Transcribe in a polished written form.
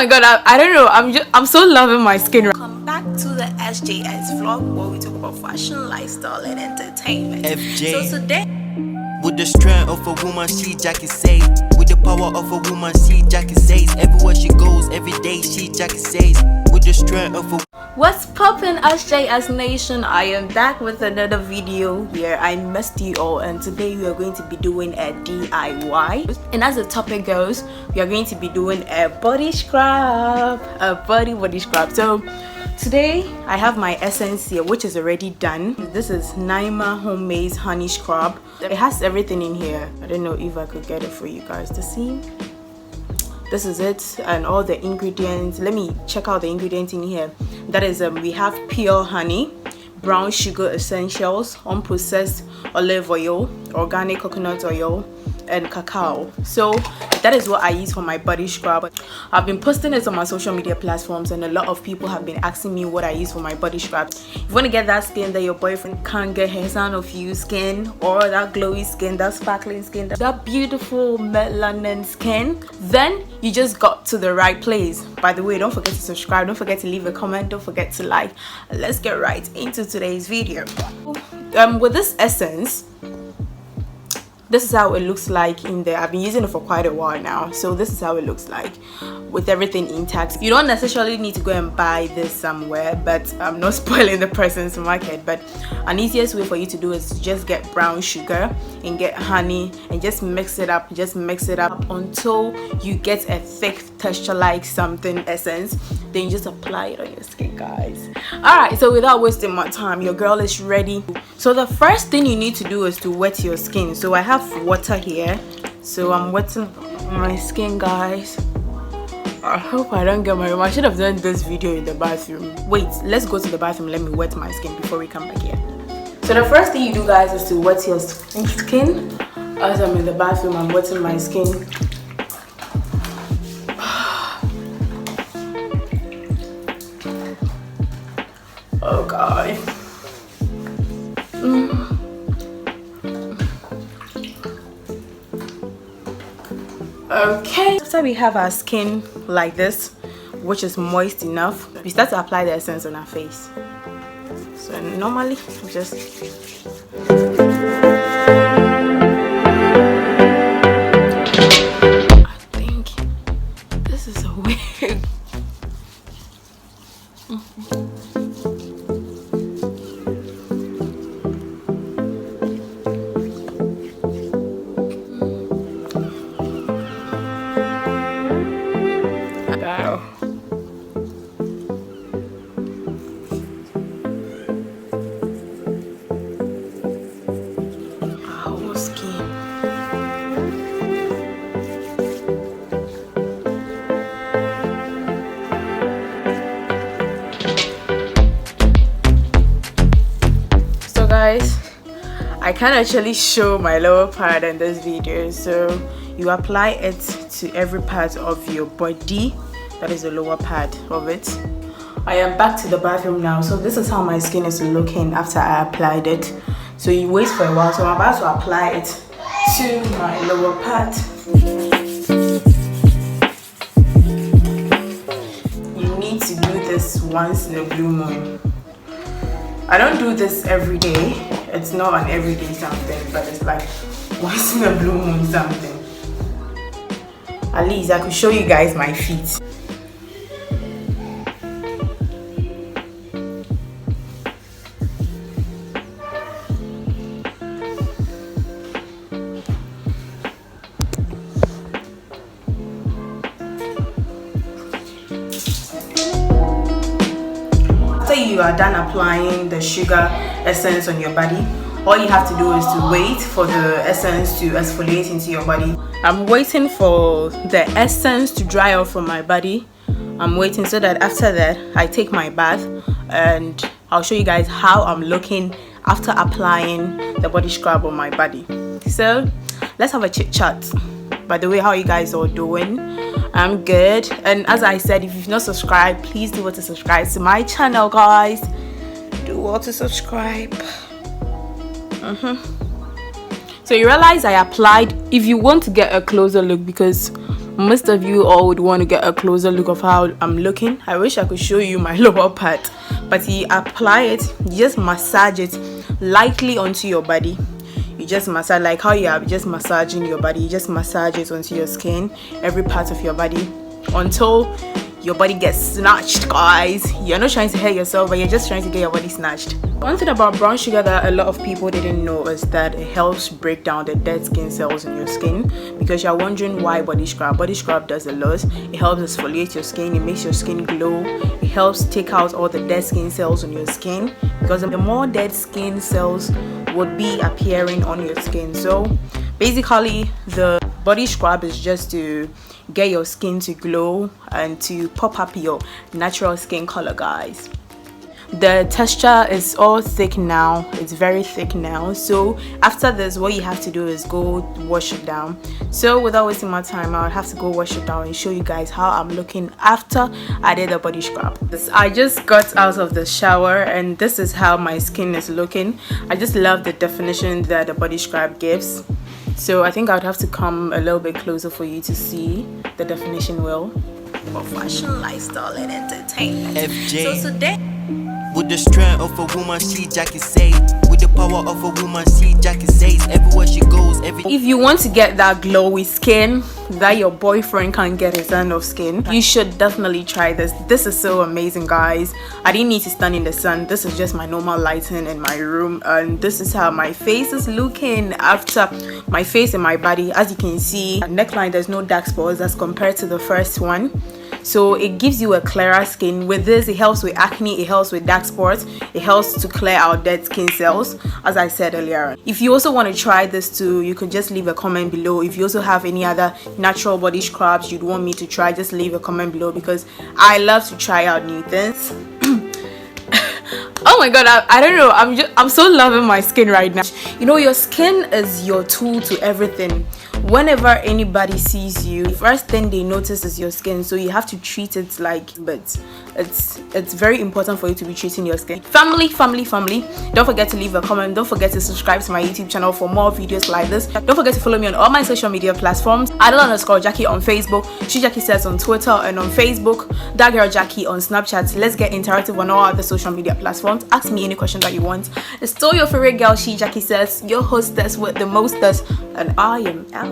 my god, I don't know, I'm so loving my skin. Welcome back to the SJS vlog where we talk about fashion, lifestyle and entertainment. FJ. So today, with the strength of a woman, she Jackie says. With the power of a woman, she Jackie says. Everywhere she goes, every day, she Jackie says. With the strength of a... What's poppin', SJS Nation? I am back with another video here. I missed you all, and today we are going to be doing a DIY. And as the topic goes, we are going to be doing a body scrub, body scrub. So today I have my essence here, which is already done. This is Naima Homemade Honey Scrub. It has everything in here. I don't know if I could get it for you guys to see. This is it, and all the ingredients. Let me check out the ingredients in here. That is we have pure honey, brown sugar essentials, unprocessed olive oil, organic coconut oil, and cacao. So that is what I use for my body scrub. I've been posting it on my social media platforms, and a lot of people have been asking me what I use for my body scrub. If you want to get that skin that your boyfriend can't get his hand of you skin, or that glowy skin, that sparkling skin, that beautiful melanin skin, then you just got to the right place. By the way, don't forget to subscribe, don't forget to leave a comment, don't forget to like. Let's get right into today's video. With this essence, this is how it looks like in there. I've been using it for quite a while now, so this is how it looks like with everything intact. You don't necessarily need to go and buy this somewhere, but I'm not spoiling the person's market. But an easiest way for you to do is to just get brown sugar and get honey and just mix it up until you get a thick texture like something essence. Then you just apply it on your skin, guys. All right, so without wasting my time, your girl is ready. So the first thing you need to do is to wet your skin. So I have water here, so I'm wetting my skin, guys. I hope I don't get my room. I should have done this video in the bathroom. Wait, let's go to the bathroom. Let me wet my skin before we come back here. So the first thing you do, guys, is to wet your skin. As I'm in the bathroom, I'm wetting my skin. Oh god. Okay, after we have our skin like this, which is moist enough, we start to apply the essence on our face. So normally just I think this is a wig. Guys, I can't actually show my lower part in this video, so you apply it to every part of your body. That is the lower part of it. I am back to the bathroom now, so this is how my skin is looking after I applied it. So you wait for a while, so I'm about to apply it to my lower part. You need to do this once in a blue moon. I don't do this every day. It's not an everyday something, but it's like once in a blue moon something. At least I could show you guys my feet. After you are done applying the sugar essence on your body, all you have to do is to wait for the essence to exfoliate into your body. I'm waiting for the essence to dry off from my body. I'm waiting so that after that I take my bath, and I'll show you guys how I'm looking after applying the body scrub on my body. So let's have a chit chat. By the way, how are you guys all doing? I'm good, and as I said, if you've not subscribed, please do want to subscribe to my channel, guys. Do want to subscribe. So you realize I applied, if you want to get a closer look, because Most of you all would want to get a closer look of how I'm looking. I wish I could show you my lower part, but you apply it, you just massage it lightly onto your body. You just massage like how you are just massaging your body. You just massage it onto your skin, every part of your body, until your body gets snatched, guys. You're not trying to hurt yourself, but you're just trying to get your body snatched. One thing about brown sugar that a lot of people didn't know is that it helps break down the dead skin cells in your skin. Because you're wondering why body scrub. Body scrub does a lot. It helps exfoliate your skin. It makes your skin glow. It helps take out all the dead skin cells on your skin, because the more dead skin cells would be appearing on your skin. So basically, the body scrub is just to get your skin to glow and to pop up your natural skin color, guys. The texture is all thick now. It's very thick now. So after this, what you have to do is go wash it down. So without wasting my time, I would have to go wash it down and show you guys how I'm looking after I did a body scrub. I just got out of the shower and this is how my skin is looking. I just love the definition that the body scrub gives. So I think I would have to come a little bit closer for you to see the definition well. For fashion, lifestyle, and entertainment. FJ. So today, with the strength of a woman, she Jackie says. With the power of a woman, she Jackie says. Everywhere she goes, if you want to get that glowy skin that your boyfriend can't get his hand of skin, you should definitely try this. This is so amazing, guys. I didn't need to stand in the sun. This is just my normal lighting in my room, and this is how my face is looking after my face and my body. As you can see, neckline, there's no dark spots as compared to the first one. So it gives you a clearer skin. With this, it helps with acne, it helps with dark spots, it helps to clear out dead skin cells, as I said earlier. If you also want to try this too, you could just leave a comment below. If you also have any other natural body scrubs you'd want me to try, just leave a comment below, because I love to try out new things. Oh my god, I don't know, I'm so loving my skin right now. You know, your skin is your tool to everything. Whenever anybody sees you, the first thing they notice is your skin, so you have to treat it like, but it's very important for you to be treating your skin. Family, don't forget to leave a comment. Don't forget to subscribe to my YouTube channel for more videos like this. Don't forget to follow me on all my social media platforms. _Jackie on Facebook, Jackie says on Twitter and on Facebook, that girl Jackie on Snapchat. Let's get interactive on all other social media platforms. Ask me any question that you want. It's still your favorite girl, Jackie says, your hostess with the mostest, and I am out.